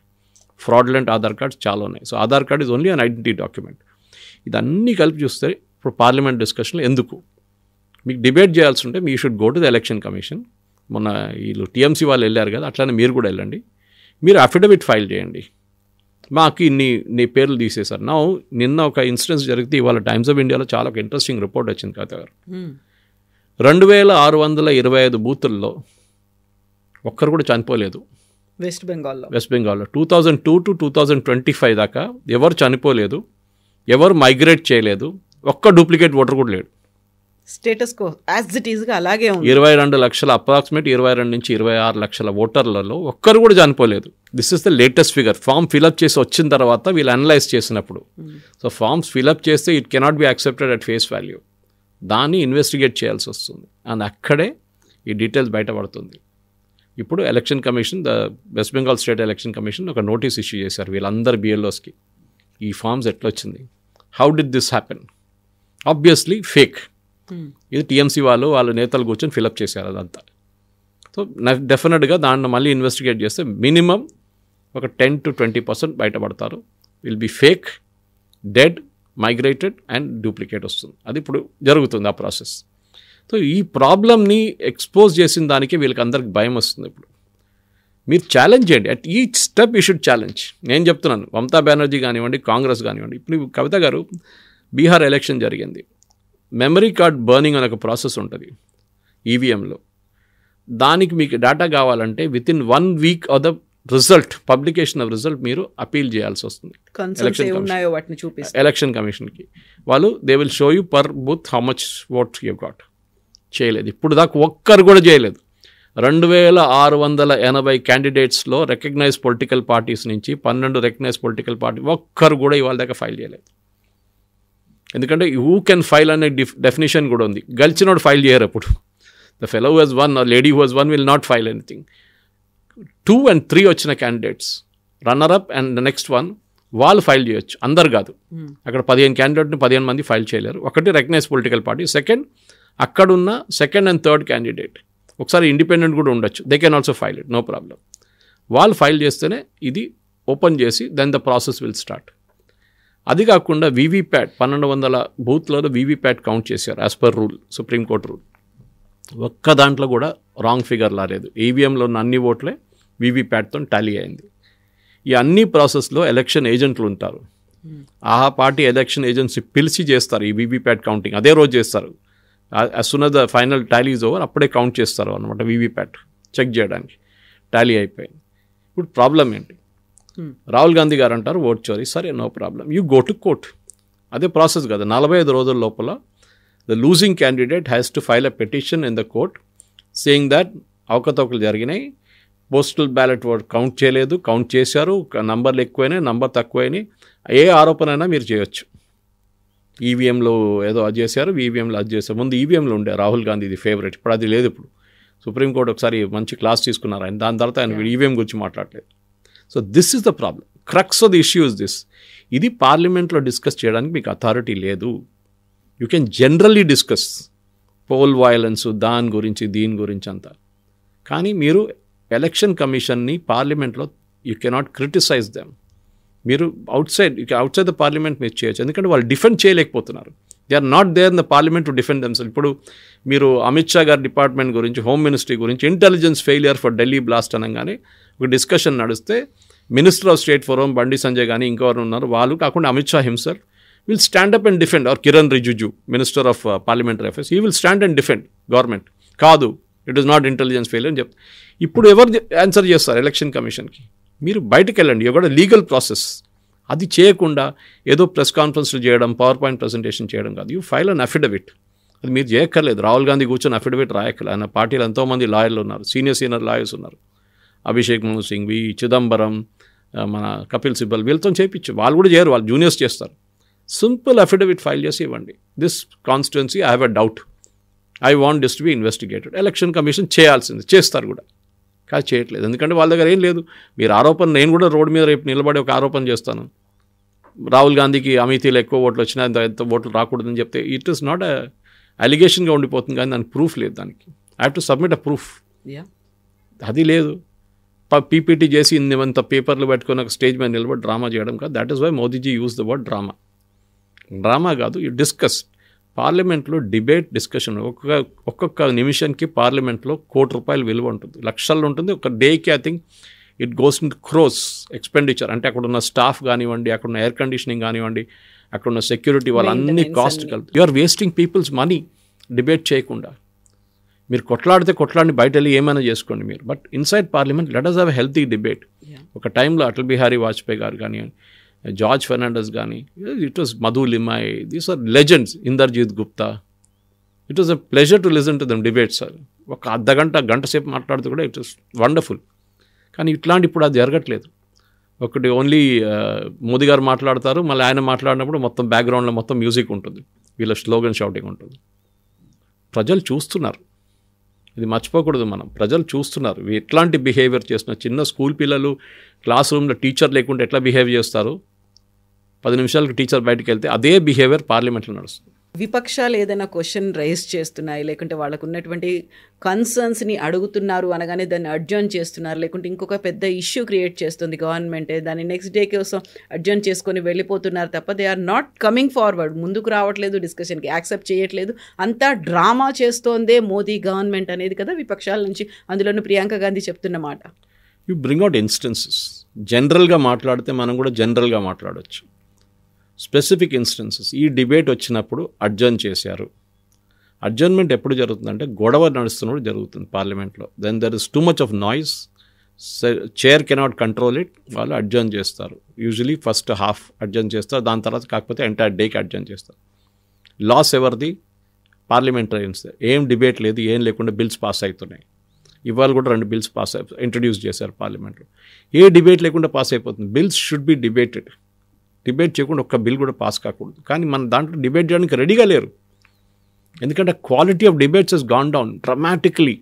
Fraudulent Aadhaar cards చాలా ఉన్నాయి. So Aadhaar card is only an identity document. ఇదన్నీ కలిపి చూస్తే ఇప్పుడు పార్లమెంట్ డిస్కషన్లో ఎందుకు మీకు డిబేట్ చేయాల్సి ఉంటే మీ should go to the election commission. మొన్న వీళ్ళు టీఎంసీ వాళ్ళు వెళ్ళారు కదా, అట్లానే మీరు కూడా వెళ్ళండి. మీరు అఫిడవిట్ ఫైల్ చేయండి, మాకు నీ పేర్లు తీసేశారు. నిన్న ఒక ఇన్సిడెన్స్ జరిగితే ఇవాళ టైమ్స్ ఆఫ్ ఇండియాలో చాలా ఒక ఇంట్రెస్టింగ్ రిపోర్ట్ వచ్చింది కవిత గారు. 2,625 బూతుల్లో ఒక్కరు కూడా చనిపోలేదు వెస్ట్ బెంగాల్లో. 2002 to 2025 దాకా ఎవరు చనిపోలేదు, ఎవరు మైగ్రేట్ చేయలేదు, ఒక్క డూప్లికేట్ ఓటర్ కూడా లేడు. స్టేటస్ కో యాజ్ ఇట్ ఈస్గా అలాగే ఉంది. 22 లక్షల అప్రాక్సిమేట్ 22 నుంచి 26 లక్షల ఓటర్లలో ఒక్కరు కూడా చనిపోలేదు. This is the latest figure. Form fill up చేసి వచ్చిన తర్వాత వీళ్ళు అనలైజ్ చేసినప్పుడు. సో ఫామ్స్ ఫిలప్ చేస్తే it cannot be accepted at face value. దాన్ని ఇన్వెస్టిగేట్ చేయాల్సి వస్తుంది. అండ్ అక్కడే ఈ డీటెయిల్స్ బయటపడుతుంది. ఇప్పుడు election commission, West Bengal state election commission ఒక నోటీస్ ఇష్యూ చేశారు వీళ్ళందరి బిఎల్ఓస్కి. ఈ ఫామ్స్ ఎట్లా వచ్చింది, how did this happen? Obviously fake. ఇది టీఎంసీ వాళ్ళ నేతలు కూర్చొని ఫిలప్ చేశారు అదంతా. సో డెఫినెట్గా దాన్ని మళ్ళీ ఇన్వెస్టిగేట్ చేస్తే మినిమం ఒక 10 to 20% బయటపడతారు. Will be fake, dead, migrated and duplicate వస్తుంది. అది ఇప్పుడు జరుగుతుంది ఆ ప్రాసెస్. సో ఈ ప్రాబ్లమ్ని ఎక్స్పోజ్ చేసిన దానికి వీళ్ళకి అందరికి భయం వస్తుంది. ఇప్పుడు మీరు ఛాలెంజ్ చేయండి, at each step you should challenge. నేను చెప్తున్నాను, మమతా బెనర్జీ కానివ్వండి, కాంగ్రెస్ కానివ్వండి. ఇప్పుడు కవిత గారు బీహార్ ఎలక్షన్ జరిగింది, మెమరీ కార్డ్ బర్నింగ్ అనే ఒక ప్రాసెస్ ఉంటుంది ఈవీఎంలో. దానికి మీకు డేటా కావాలంటే with in 1 week of the result, publication of result మీరు అపీల్ చేయాల్సి వస్తుంది ఎలక్షన్ కమిషన్కి. వాళ్ళు they will show you per booth how much vote you got. చేయలేదు ఇప్పుడు దాకా, ఒక్కరు కూడా చేయలేదు. 2680 క్యాండిడేట్స్లో రికగ్నైజ్ పొలిటికల్ పార్టీస్ నుంచి 12 రికగ్నైజ్ పొలిటికల్ పార్టీ ఒక్కరు కూడా ఇవాళ దాకా ఫైల్ చేయలేదు. ఎందుకంటే హూ కెన్ ఫైల్ అనే డెఫినేషన్ కూడా ఉంది. గెలిచినోడు ఫైల్ చేయరు. అప్పుడు the fellow who has one or lady who has one will not file anything. 2 and 3 వచ్చిన candidates, runner up and the next one, వాళ్ళు ఫైల్ చేయొచ్చు, అందరు కాదు. అక్కడ 15 క్యాండిడేట్ని 15 మంది ఫైల్ చేయలేరు. ఒకటి రికగ్నైజ్ పొలిటికల్ పార్టీ, సెకండ్ అక్కడున్న సెకండ్ అండ్ థర్డ్ క్యాండిడేట్, ఒకసారి ఇండిపెండెంట్ కూడా ఉండొచ్చు, they can also file it, no problem. వాళ్ళు ఫైల్ చేస్తేనే ఇది ఓపెన్ చేసి then the process will start. అది కాకుండా వీవీప్యాట్ 1200 బూత్లలో వీవీప్యాట్ కౌంట్ చేశారు as per rule, supreme court rule. ఒక్క దాంట్లో కూడా రాంగ్ ఫిగర్ రాలేదు. ఈవీఎంలో ఉన్న అన్ని ఓట్లే వీవీప్యాట్తో టాలీ అయింది. ఈ అన్ని ప్రాసెస్లో ఎలక్షన్ ఏజెంట్లు ఉంటారు. ఆ పార్టీ ఎలక్షన్ ఏజెన్సీ పిలిచి చేస్తారు ఈ వీవీప్యాట్ కౌంటింగ్, అదే రోజు చేస్తారు. As soon as the final Tally is over అప్పుడే కౌంట్ చేస్తారు అనమాట వీవీప్యాట్ చెక్ చేయడానికి. టాలీ అయిపోయింది. ఇప్పుడు ప్రాబ్లం ఏంటి? రాహుల్ గాంధీ గారు అంటారు ఓట్ చోరీ, సరే no problem, you go to court. అదే ప్రాసెస్ కదా, 45 రోజుల లోపల the losing candidate has to file a petition in the court saying that అవకతవకలు జరిగినాయి, పోస్టల్ బ్యాలెట్ ఓట్ కౌంట్ చేయలేదు, కౌంట్ చేశారు, నంబర్లు ఎక్కువైనాయి, నంబర్ తక్కువైనాయి, ఏ ఆరోపణ అయినా మీరు చేయొచ్చు. ఈవీఎంలో ఏదో అది చేశారు, ఈవీఎంలో అది చేశారు. ముందు ఈవీఎంలో ఉండే రాహుల్ గాంధీది ఫేవరెట్, ఇప్పుడు అది లేదు. ఇప్పుడు సుప్రీంకోర్టు ఒకసారి మంచి క్లాస్ తీసుకున్నారు ఆయన, దాని తర్వాత ఆయన ఈవీఎం గురించి మాట్లాడలేదు. So this is the problem, crux of the issue is this. ఇది పార్లమెంట్లో డిస్కస్ చేయడానికి మీకు అథారిటీ లేదు. You can generally discuss poll violence, దాని గురించి దీని గురించి అంతా. కానీ మీరు ఎలక్షన్ కమిషన్ని పార్లమెంట్లో యూ కెనాట్ క్రిటిసైజ్ దెమ్. మీరు అవుట్ సైడ్ ద పార్లమెంట్ మీరు చేయొచ్చు, ఎందుకంటే వాళ్ళు డిఫెండ్ చేయలేకపోతున్నారు. They are not there in the parliament to defend themselves. ఇప్పుడు మీరు అమిత్ షా గారి డిపార్ట్మెంట్ గురించి, హోమ్ మినిస్ట్రీ గురించి intelligence failure for Delhi blast అనగానే ఒక డిస్కషన్ నడిస్తే minister of state for home Bandi Sanjay కానీ ఇంకెవరు ఉన్నారు, వాళ్ళు కాకుండా Amit Shah himself will stand up and defend, or Kiran Rijiju minister of parliamentary affairs, he will stand and defend government. కాదు, it is not intelligence failure అని చెప్తారు. ఇప్పుడు ఎవరు ఆన్సర్ చేస్తారు ఎలక్షన్ కమిషన్కి? మీరు బయటకు వెళ్ళండి, you got a legal process. అది చేయకుండా ఏదో ప్రెస్ కాన్ఫరెన్స్లు చేయడం, పవర్ పాయింట్ ప్రజెంటేషన్ చేయడం కాదు. You file an affidavit. అది మీరు చేయక్కర్లేదు. రాహుల్ గాంధీ కూర్చొని అఫిడవిట్ రాయక్కర్లేదు. ఆయన పార్టీలో ఎంతోమంది లాయర్లు ఉన్నారు, సీనియర్ లాయర్స్ ఉన్నారు. అభిషేక్ మను సింఘ్వి, చిదంబరం, మన కపిల్ సిబ్బల్, వీళ్ళతో చేయించు. వాళ్ళు కూడా చేయరు, వాళ్ళు జూనియర్స్ చేస్తారు. సింపుల్ అఫిడవిట్ ఫైల్ చేసి ఇవ్వండి, this constituency I have a doubt, I want this to be investigated. Election commission చేయాల్సింది, చేస్తారు కూడా. కాదు చేయట్లేదు, ఎందుకంటే వాళ్ళ దగ్గర ఏం లేదు. మీరు ఆరోపణ, నేను కూడా రోడ్డు మీద రేపు నిలబడి ఒక ఆరోపణ చేస్తాను, రాహుల్ గాంధీకి అమితీలో ఎక్కువ ఓట్లు వచ్చినా ఎంత ఓట్లు రాకూడదని చెప్తే ఇట్ ఈస్ నాట్ ఎ అలిగేషన్గా ఉండిపోతుంది, కానీ దానికి ప్రూఫ్ లేదు. దానికి I have to submit a proof. అది లేదు. పీపీటీ చేసి ఇంత పేపర్లు పెట్టుకొని ఒక స్టేజ్ మీద నిలబడి డ్రామా చేయడం కాదు. That is why Modiji use the word drama. Drama కాదు, యూ డిస్కస్. పార్లమెంట్లో డిబేట్, డిస్కషన్. ఒక్కొక్క నిమిషానికి పార్లమెంట్లో ₹1,00,00,000 విలువ ఉంటుంది, లక్షల్లో ఉంటుంది. ఒక డేకి I think it goes in crores expenditure. అంటే అక్కడ ఉన్న స్టాఫ్ కానివ్వండి, అక్కడ ఉన్న ఎయిర్ కండిషనింగ్ కానివ్వండి, అక్కడ ఉన్న సెక్యూరిటీ, వాళ్ళన్నీ కాస్ట్ కలిపి you are wasting peoples money debate చేయకుండా. మీరు కొట్లాడిని బయట వెళ్ళి ఏమైనా చేసుకోండి మీరు, but inside parliament let us have a healthy debate. ఒక టైంలో అటల్ బిహారీ వాజ్పేయి గారు కానీ, జార్జ్ ఫెర్నాండెస్ కానీ, it was Madhu Limaye, these are legends, Inderjit Gupta. It was a pleasure to listen to them debates. Sir ఒక గంట సేపు మాట్లాడుతూ కూడా ఇట్ వాస్ వండర్ఫుల్. కానీ ఇట్లాంటి ఇప్పుడు అది జరగట్లేదు. ఒకటి ఓన్లీ మోదీ గారు మాట్లాడతారు, మళ్ళీ ఆయన మాట్లాడినప్పుడు మొత్తం బ్యాక్గ్రౌండ్లో మొత్తం మ్యూజిక్ ఉంటుంది, వీళ్ళ స్లోగన్ షౌటింగ్ ఉంటుంది. ప్రజలు చూస్తున్నారు. ఇది మర్చిపోకూడదు మనం. ప్రజలు చూస్తున్నారు ఎట్లాంటి బిహేవియర్ చేస్తున్నారు. చిన్న స్కూల్ పిల్లలు క్లాస్ రూమ్లో టీచర్ లేకుండా ఎట్లా బిహేవ్ చేస్తారు, 10 నిమిషాలకు టీచర్ బయటకు వెళ్తే అదే బిహేవియర్ పార్లమెంట్లో నడుస్తుంది. విపక్షాలు ఏదైనా క్వశ్చన్ రైజ్ చేస్తున్నాయి, లేకుంటే వాళ్ళకు ఉన్నటువంటి కన్సర్న్స్ని అడుగుతున్నారు అనగానే దాన్ని అడ్జర్న్ చేస్తున్నారు, లేకుంటే ఇంకొక పెద్ద ఇష్యూ క్రియేట్ చేస్తుంది గవర్నమెంటే, దాన్ని నెక్స్ట్ డే కోసం అడ్జర్న్ చేసుకొని వెళ్ళిపోతున్నారు తప్ప they are not coming forward, ముందుకు రావట్లేదు, డిస్కషన్కి యాక్సెప్ట్ చేయట్లేదు, అంతా డ్రామా చేస్తోందే మోదీ గవర్నమెంట్ అనేది కదా విపక్షాల నుంచి, అందులోనూ ప్రియాంక గాంధీ చెప్తున్న మాట. You bring out instances. జనరల్గా మాట్లాడితే మనం కూడా జనరల్గా మాట్లాడవచ్చు. Specific instances. ఈ డిబేట్ వచ్చినప్పుడు అడ్జర్న్ చేశారు. అడ్జర్న్మెంట్ ఎప్పుడు జరుగుతుందంటే గొడవ నడుస్తున్నప్పుడు జరుగుతుంది పార్లమెంట్లో. Then there is too much of noise, chair cannot control it, వాళ్ళు అడ్జర్న్ చేస్తారు. యూజువలీ ఫస్ట్ హాఫ్ అడ్జర్న్ చేస్తారు, దాని తర్వాత కాకపోతే ఎంటైర్ డేకి అడ్జర్న్ చేస్తారు. లాస్ ఎవరిది? పార్లమెంటరియన్స్. ఏం డిబేట్ లేదు, ఏం లేకుండా బిల్స్ పాస్ అవుతున్నాయి. ఇవాళ కూడా 2 బిల్స్ ఇంట్రడ్యూస్ చేశారు పార్లమెంట్లో. ఏ డిబేట్ లేకుండా పాస్ అయిపోతుంది. Bills should be debated. Debate చేయకుండా ఒక్క బిల్ కూడా పాస్ కాకూడదు. కానీ మన దాంట్లో డిబేట్ చేయడానికి రెడీగా లేరు. ఎందుకంటే quality of debates has gone down dramatically.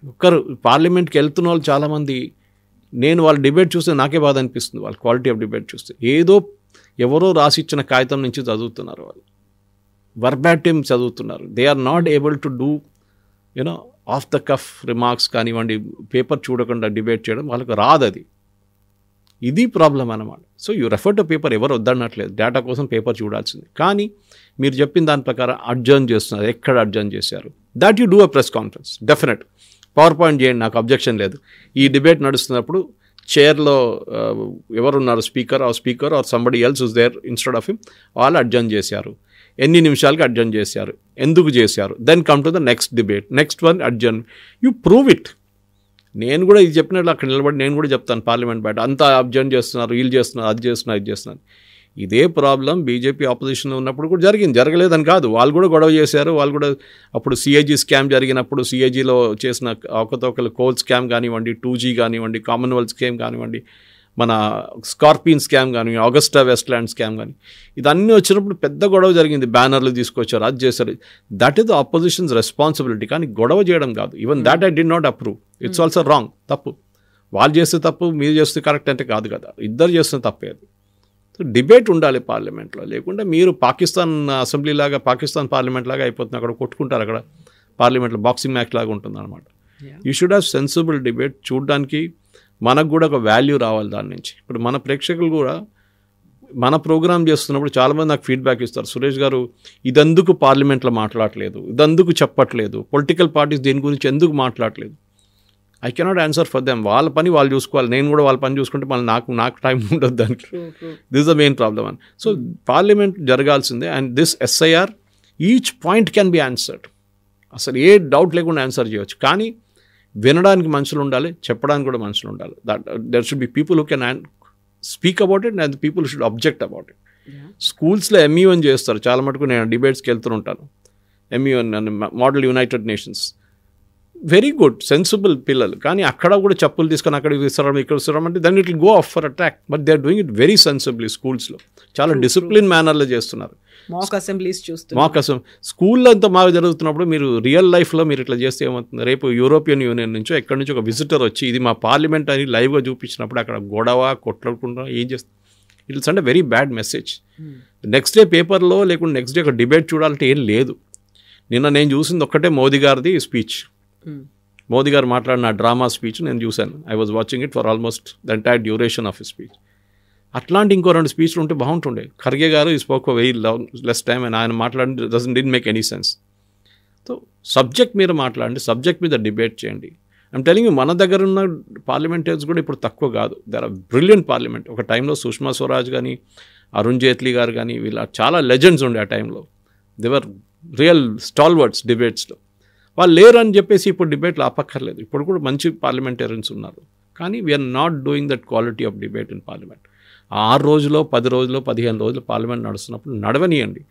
ఒక్కరు పార్లమెంట్కి వెళ్తున్న వాళ్ళు చాలామంది, నేను వాళ్ళ డిబేట్ చూస్తే నాకే బాధ అనిపిస్తుంది. వాళ్ళ క్వాలిటీ ఆఫ్ డిబేట్ చూస్తే ఏదో ఎవరో రాసిచ్చిన కాగితం నుంచి చదువుతున్నారు, వాళ్ళు వర్బాటిమ్ చదువుతున్నారు. They are not able to do you know off the cuff remarks కానివ్వండి, పేపర్ చూడకుండా డిబేట్ చేయడం వాళ్ళకు రాదు. అది ఇది ప్రాబ్లం అన్నమాట. So you refer to paper, ఎవరు వద్దన్నట్లేదు, డేటా కోసం పేపర్ చూడాల్సింది. కానీ మీరు చెప్పిన దాని ప్రకారం అడ్జర్న్ చేస్తున్నారు. ఎక్కడ అడ్జర్న్ చేశారు? That you do a press conference definite. PowerPoint చేయండి, నాకు అబ్జెక్షన్ లేదు. ఈ డిబేట్ నడుస్తున్నప్పుడు చైర్లో ఎవరున్నారు, speaker or somebody else is there instead of him, వాళ్ళు అడ్జర్న్ చేశారు. ఎన్ని నిమిషాలకి అడ్జర్న్ చేశారు, ఎందుకు చేశారు, then come to the next debate, next one adjourn. You prove it. నేను కూడా ఇది చెప్పినట్లు అక్కడ నిలబడి నేను కూడా చెప్తాను పార్లమెంట్ బయట, అంతా అబ్జర్న్ చేస్తున్నారు, వీళ్ళు చేస్తున్నారు, అది చేస్తున్నారు, ఇది చేస్తున్నారు. ఇదే ప్రాబ్లం బీజేపీ ఆపోజిషన్లో ఉన్నప్పుడు కూడా జరిగింది. జరగలేదని కాదు, వాళ్ళు కూడా గొడవ చేశారు. వాళ్ళు కూడా అప్పుడు సిఏజీ స్కామ్ జరిగినప్పుడు సిఏజీలో చేసిన అవకతవకలు, కోల్ స్కామ్ కానివ్వండి, 2G కానివ్వండి, కామన్వెల్త్ స్కామ్ కానివ్వండి, మన స్కార్పియన్ స్కామ్ కానీ, ఆగస్టా వెస్ట్లాండ్ స్కామ్ కానీ, ఇదన్నీ వచ్చినప్పుడు పెద్ద గొడవ జరిగింది. బ్యానర్లు తీసుకొచ్చారు, అది చేశారు. That is the opposition's responsibility. కానీ గొడవ చేయడం కాదు. Even that I did not approve. It's also wrong. తప్పు. వాళ్ళు చేస్తే తప్పు, మీరు చేస్తే కరెక్ట్ అంటే కాదు కదా, ఇద్దరు చేస్తున్న తప్పే అది. సో డిబేట్ ఉండాలి పార్లమెంట్లో. లేకుండా మీరు పాకిస్తాన్ అసెంబ్లీ లాగా, పాకిస్తాన్ పార్లమెంట్ లాగా అయిపోతుంది. అక్కడ కొట్టుకుంటారు, అక్కడ పార్లమెంట్లో బాక్సింగ్ మ్యాచ్ లాగా ఉంటుంది అనమాట. You should have sensible debate. చూడడానికి మనకు కూడా ఒక వాల్యూ రావాలి దాని నుంచి. ఇప్పుడు మన ప్రేక్షకులు కూడా మన ప్రోగ్రామ్ చేస్తున్నప్పుడు చాలామంది నాకు ఫీడ్బ్యాక్ ఇస్తారు, సురేష్ గారు ఇదందుకు పార్లమెంట్లో మాట్లాడలేదు, ఇదందుకు చెప్పట్లేదు, పొలిటికల్ పార్టీస్ దీని గురించి ఎందుకు మాట్లాడలేదు. I cannot answer for them. వాళ్ళ పని వాళ్ళు చూసుకోవాలి, నేను కూడా వాళ్ళ పని చూసుకుంటే మళ్ళీ నాకు టైం ఉండదు దానికి. దిస్ ద మెయిన్ ప్రాబ్లమ్ అని. సో పార్లమెంట్ జరగాల్సిందే. And this SIR each point can be answered. అసలు ఏ డౌట్ లేకుండా ఆన్సర్ చేయవచ్చు. కానీ వినడానికి మనుషులు ఉండాలి, చెప్పడానికి కూడా మనుషులు ఉండాలి. That there should be people who can speak about it and people should object about it. స్కూల్స్లో MUN చేస్తారు చాలా మటుకు. నేను డిబేట్స్కి వెళ్తుంటాను. MUN model United nations, very good sensible పిల్లలు. కానీ అక్కడ కూడా చెప్పులు తీసుకొని అక్కడికి తీసుకురావడం, ఇక్కడ తీసుకురావడం అంటే then it will go off for attack. But they are doing it very sensibly. స్కూల్స్లో చాలా డిసిప్లిన్ మేనర్లో చేస్తున్నారు. మాక్ అసెంబ్లీస్ చూస్తున్నారు. మాక్ అసెంబ్లీ స్కూల్లో అంతా మాకు జరుగుతున్నప్పుడు మీరు రియల్ లైఫ్లో మీరు ఇట్లా చేస్తే ఏమవుతుంది? రేపు యూరోపియన్ యూనియన్ నుంచో ఎక్కడి నుంచి ఒక విజిటర్ వచ్చి ఇది మా పార్లమెంట్ అని లైవ్గా చూపించినప్పుడు అక్కడ గొడవ కొట్లాడుకుంటా ఏం చేస్తుంది? ఇట్ ఇస్ అంటే very bad message. Next day పేపర్లో లేకుంటే నెక్స్ట్ డే ఒక డిబేట్ చూడాలంటే ఏం లేదు. నిన్న నేను చూసింది ఒక్కటే మోదీ గారిది స్పీచ్. మోదీ గారు మాట్లాడిన డ్రామా స్పీచ్ నేను చూశాను. I was watching it for almost the entire duration of speech. అట్లాంటి ఇంకో 2 స్పీచ్లు ఉంటే బాగుంటుండే. ఖర్గే గారు ఈ spoke for very less time and ఆయన మాట్లాడి did make any sense. So subject మీద మాట్లాడండి, సబ్జెక్ట్ మీద డిబేట్ చేయండి. ఐమ్ టెలింగ్ యూ, మన దగ్గర ఉన్న పార్లమెంటరీస్ కూడా ఇప్పుడు తక్కువ కాదు. There are brilliant parliament. ఒక టైంలో సుష్మా స్వరాజ్ కానీ, అరుణ్ జైట్లీ గారు కానీ, వీళ్ళ చాలా లెజెండ్స్ ఉండే ఆ టైంలో. దేవర్ రియల్ స్టాల్వర్డ్స్ డిబేట్స్లో. వాళ్ళు లేరు అని చెప్పేసి ఇప్పుడు డిబేట్లు ఆపక్కర్లేదు. ఇప్పుడు కూడా మంచి పార్లమెంటేరియన్స్ ఉన్నారు. కానీ we're not doing that quality of debate in parliament. 6 రోజులో 10 రోజులో 15 రోజులు పార్లమెంట్ నడుస్తున్నప్పుడు నడవనియండి.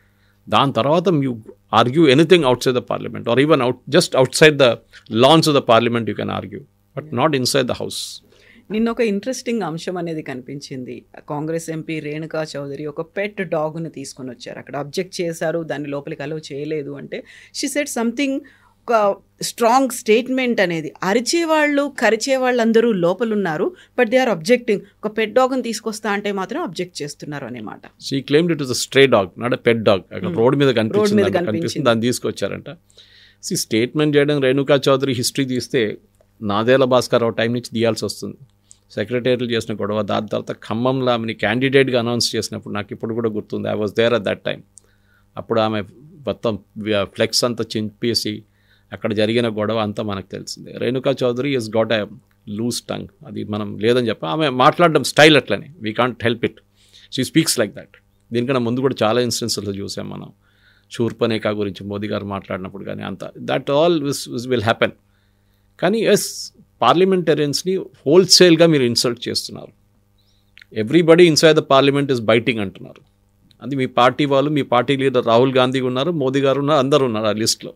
దాని తర్వాత you argue anything outside the parliament or even just outside the lawns of the parliament you can argue, but not inside the house. నిన్న ఒక interesting అంశం అనేది కనిపించింది. కాంగ్రెస్ ఎంపీ రేణుకా చౌదరి ఒక పెట్ డాగ్ని తీసుకొని వచ్చారు. అక్కడ అబ్జెక్ట్ చేశారు, దాన్ని లోపలికి అలౌ చేయలేదు అంటే షీ సెడ్ సంథింగ్, ఒక స్ట్రాంగ్ స్టేట్మెంట్ అనేది. అరిచేవాళ్ళు కరిచేవాళ్ళు అందరూ లోపలున్నారు, బట్ దే ఆర్ అబ్జెక్టింగ్. ఒక పెట్ డాగ్ని తీసుకొస్తా అంటే మాత్రం అబ్జెక్ట్ చేస్తున్నారు అనేమాట. She claimed it was a stray dog, not a pet dog. అక్కడ రోడ్ మీద కనిపిస్తుంది, దాన్ని తీసుకొచ్చారంట. స్టేట్మెంట్ చేయడం రేణుకా చౌదరి హిస్టరీ తీస్తే నాదేళ్ల భాస్కర్రావు టైం నుంచి తీయాల్సి వస్తుంది. సెక్రటరీలు చేసిన గొడవ, దాని తర్వాత ఖమ్మంలో ఆమెని క్యాండిడేట్గా అనౌన్స్ చేసినప్పుడు నాకు ఇప్పుడు కూడా గుర్తుంది. I was there at that time. అప్పుడు ఆమె మొత్తం ఫ్లెక్స్ అంతా చింపేసి అక్కడ జరిగిన గొడవ అంతా మనకు తెలిసిందే. Renuka Chowdhury is got a loose tongue, అది మనం లేదని చెప్పి ఆమె మాట్లాడడం స్టైల్ అట్లనే, we can't help it, she speaks like that. దీనికన్నా ముందు కూడా చాలా ఇన్స్టెన్సెస్లో చూసాం మనం, శూర్పణఖ గురించి మోదీ గారు మాట్లాడినప్పుడు కానీ అంత, దట్ ఆల్ విల్ హ్యాపెన్. కానీ ఎస్, పార్లమెంటేరియన్స్ని హోల్సేల్గా మీరు ఇన్సల్ట్ చేస్తున్నారు. Everybody inside the parliament is biting అంటున్నారు. అది మీ పార్టీ వాళ్ళు, మీ పార్టీ లీడర్ రాహుల్ గాంధీ ఉన్నారు, మోదీ గారు ఉన్నారు, అందరూ ఉన్నారు ఆ లిస్ట్లో.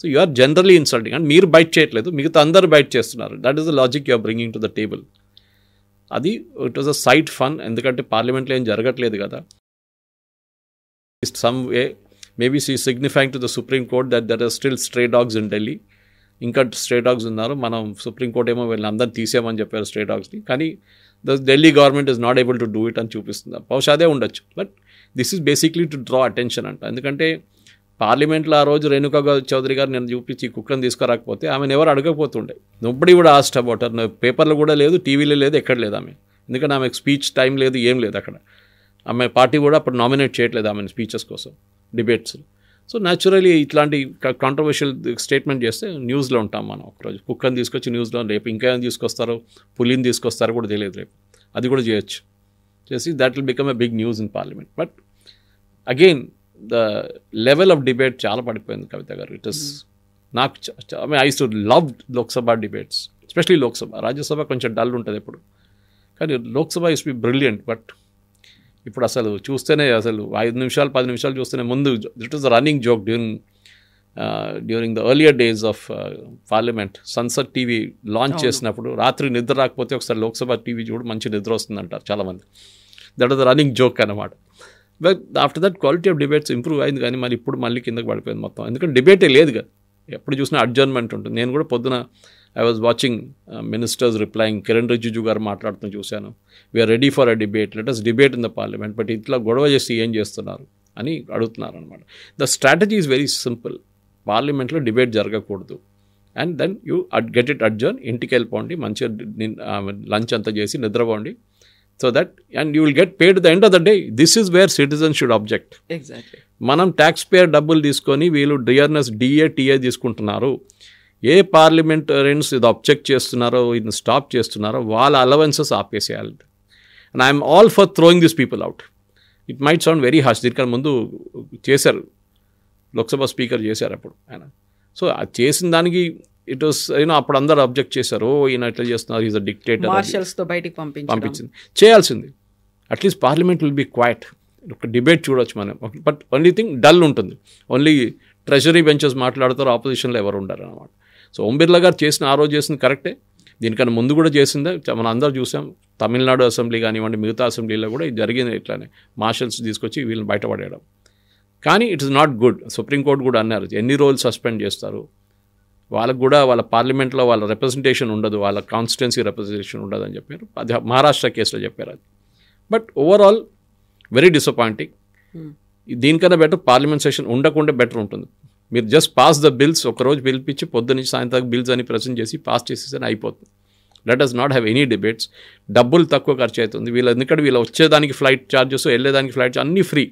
So you are generally insulting. And మీరు బైట్ చేయట్లేదు, మిగతా అందరూ బైట్ చేస్తున్నారు. That is the logic you are bringing to the table. అది it was a side fun, ఎందుకంటే పార్లమెంట్లో ఏం జరగట్లేదు కదా. Some way maybe she signifying to the supreme court that there are still stray dogs in Delhi. ఇంకా stray dogs ఉన్నారు, మనం supreme court ఏమో వీళ్ళని అందరినీ తీసేయమని చెప్పారు స్ట్రే డాగ్స్ని, కానీ the Delhi government is not able to do it అని చూపిస్తుంది. బహుశా అదే ఉండొచ్చు. But this is basically to draw attention అంట. ఎందుకంటే పార్లమెంట్లో ఆ రోజు రేణుకా చౌదరి గారు నేను చూపించి కుక్కను తీసుకురాకపోతే ఆమెను ఎవరు అడగకపోతుండే. నొబ్బడి కూడా ఆస్ట్ అబౌట్ హర్. పేపర్లో కూడా లేదు, టీవీలో లేదు, ఎక్కడ లేదు ఆమె. ఎందుకంటే ఆమెకు స్పీచ్ టైం లేదు, ఏం లేదు అక్కడ. ఆమె పార్టీ కూడా అప్పుడు నామినేట్ చేయట్లేదు ఆమెను స్పీచెస్ కోసం, డిబేట్స్. సో న్యాచురలీ ఇట్లాంటి కాంట్రవర్షియల్ స్టేట్మెంట్ చేస్తే న్యూస్లో ఉంటాం మనం. ఒకరోజు కుక్కని తీసుకొచ్చి న్యూస్లో, రేపు ఇంకేమైనా తీసుకొస్తారో, పులిని తీసుకొస్తారో కూడా తెలియదు, రేపు అది కూడా చేయొచ్చు. చేసి that will become a big news in parliament. But again the level of debate చాలా పడిపోయింది కవిత గారు. ఇట్ ఇస్ నాకు I use to love Lok Sabha debates, especially Lok Sabha. Rajya Sabha కొంచెం డల్ ఉంటుంది ఎప్పుడు, కానీ Lok Sabha use be brilliant. But ఇప్పుడు అసలు చూస్తేనే, అసలు 5 నిమిషాలు 10 నిమిషాలు చూస్తేనే ముందు it was running joke during the earlier days of parliament. Sunset TV launch చేసినప్పుడు రాత్రి నిద్ర రాకపోతే ఒకసారి లోక్సభ టీవీ చూడు, మంచి నిద్ర వస్తుందంటారు చాలామంది. దట్ వాజ్ రన్నింగ్ జోక్ అన్నమాట. But after that quality of debates improve అయింది, కానీ మరి ఇప్పుడు మళ్ళీ కిందకి పడిపోయింది మొత్తం. ఎందుకంటే డిబేటే లేదు కదా, ఎప్పుడు చూసినా అడ్జర్న్మెంట్ ఉంటుంది. నేను కూడా పొద్దున I was watching ministers replying, Kiran Rijiju గారు మాట్లాడుతూ చూశాను, we are ready for a debate, let us debate in the parliament. But ఇట్లా గొడవ చేసి ఏం చేస్తున్నారు అని అడుగుతున్నారు అనమాట. The strategy is very simple, పార్లమెంట్లో డిబేట్ జరగకూడదు, and then you get it adjourn, ఇంటికి వెళ్ళిపోండి, మంచిగా లంచ్ అంతా చేసి నిద్రపోండి. So that and you will get paid the end of the day. This is wear citizen should object. Exactly. మనం tax payer డబ్బులు తీసుకొని వీళ్ళు డిఆర్ఎస్ టీఏ తీసుకుంటున్నారు. ఏ పార్లమెంటరియన్స్ ఇది అబ్జెక్ట్ చేస్తున్నారో, ఇది స్టాప్ చేస్తున్నారో వాళ్ళ అలవెన్సెస్ ఆపేసేయాలి. And I'm all for throwing this people out. It might sound very harsh, దీనికన్నా ముందు చేశారు, లోక్సభ స్పీకర్ చేశారు అప్పుడు ఆయన. సో అది చేసిన దానికి ఇట్ వాస్ అప్పుడు అందరూ అబ్జెక్ట్ చేశారు, ఈయన ఇట్లా చేస్తున్నారు, ఈజ్ అ డిక్టేటర్, మార్షల్స్తో బయటికి పంపించింది. చేయాల్సింది at least parliament will be quiet, ఒక డిబేట్ చూడొచ్చు మనం. బట్ ఓన్లీ థింగ్ డల్ ఉంటుంది, ఓన్లీ ట్రెజరీ బెంచెస్ మాట్లాడతారు, ఆపోజిషన్లో ఎవరు ఉండరు అనమాట. సో ఓం బిర్లా గారు ఆ రోజు చేసింది కరెక్టే, దీనికన్నా ముందు కూడా చేసిందే మనం అందరూ చూసాం. తమిళనాడు అసెంబ్లీ కానివ్వండి, మిగతా అసెంబ్లీలో కూడా ఇది జరిగింది ఇట్లానే, మార్షల్స్ తీసుకొచ్చి వీళ్ళని బయటపడేయడం. కానీ it is not good. Supreme court కూడా అన్నారు, ఎన్ని రోజులు సస్పెండ్ చేస్తారు, వాళ్ళకు కూడా వాళ్ళ పార్లమెంట్లో వాళ్ళ రిప్రజెంటేషన్ ఉండదు, వాళ్ళ కాన్స్టిట్యున్సీ రిప్రజెంటేషన్ ఉండదు అని చెప్పారు. అది మహారాష్ట్ర కేసులో చెప్పారు అది. But overall very disappointing. దీనికన్నా బెటర్ పార్లమెంట్ సెషన్ ఉండకుండా బెటర్ ఉంటుంది. మీరు జస్ట్ పాస్ ద బిల్స్, ఒకరోజు పిలిపించి పొద్దు నుంచి సాయంత్రం బిల్స్ అని ప్రజెంట్ చేసి పాస్ చేసేసని అయిపోతుంది. Let us not have any debates. డబ్బులు తక్కువ ఖర్చు అవుతుంది వీళ్ళు, ఎందుకంటే వీళ్ళు వచ్చేదానికి ఫ్లైట్ ఛార్జెస్, వెళ్ళేదానికి ఫ్లైట్ అన్నీ ఫ్రీ.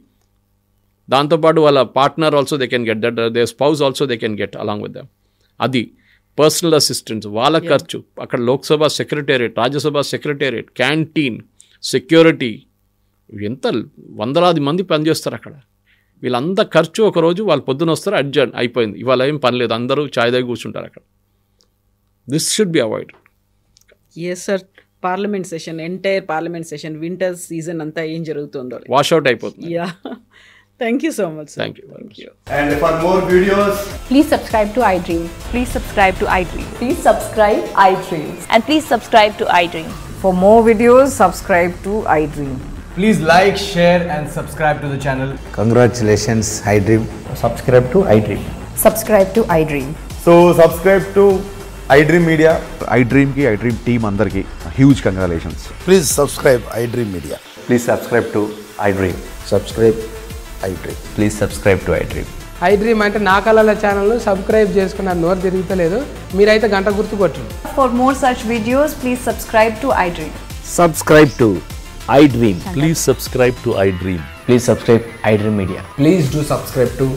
దాంతోపాటు వాళ్ళ partner also they can get that, they spouse also they can get along with them. అది పర్సనల్ అసిస్టెంట్స్, వాళ్ళ ఖర్చు, అక్కడ Lok Sabha secretariat, Rajya Sabha secretariat, canteen, security, ఎంత వందలాది మంది పనిచేస్తారు అక్కడ. వీళ్ళంతా ఖర్చు ఒకరోజు వాళ్ళు పొద్దున వస్తారు, అడ్జర్న్ అయిపోయింది, ఇవాళ ఏం పని లేదు, అందరూ ఛాయ్ దగ్గర కూర్చుంటారు అక్కడ. This should be avoid. Yes sir. Parliament session, entire parliament session, winter season washout ఏం జరుగుతుందో వాష్అవుట్ అయిపోతుంది. Yeah, thank you so much. Thank you. And for more videos, please subscribe to iDream. Please subscribe to iDream. Please subscribe iDream. And please subscribe to iDream. For more videos, subscribe to iDream. please like, share and subscribe to the channel. Congratulations, iDream. Subscribe to iDream. Subscribe to iDream. So subscribe to iDream Media. iDream team అందరికి huge congratulations. Please subscribe iDream Media. Please subscribe to iDream. Subscribe iDream. Please subscribe to iDream. iDream అంటే నా కళల ఛానల్ను subscribe చేసుకున్న నోరు తిరుగుతలేదు, మీరైతే గంట గుర్తు కొట్టండి. For more such videos, please subscribe to iDream. Subscribe to iDream. Please subscribe to iDream. Please subscribe iDream Media. Please do subscribe to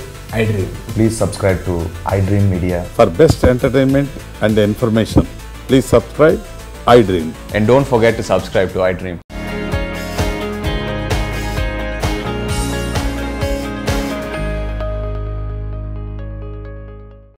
iDream. Please subscribe to iDream Media. For best entertainment and information, please subscribe iDream. And don't forget to subscribe to iDream.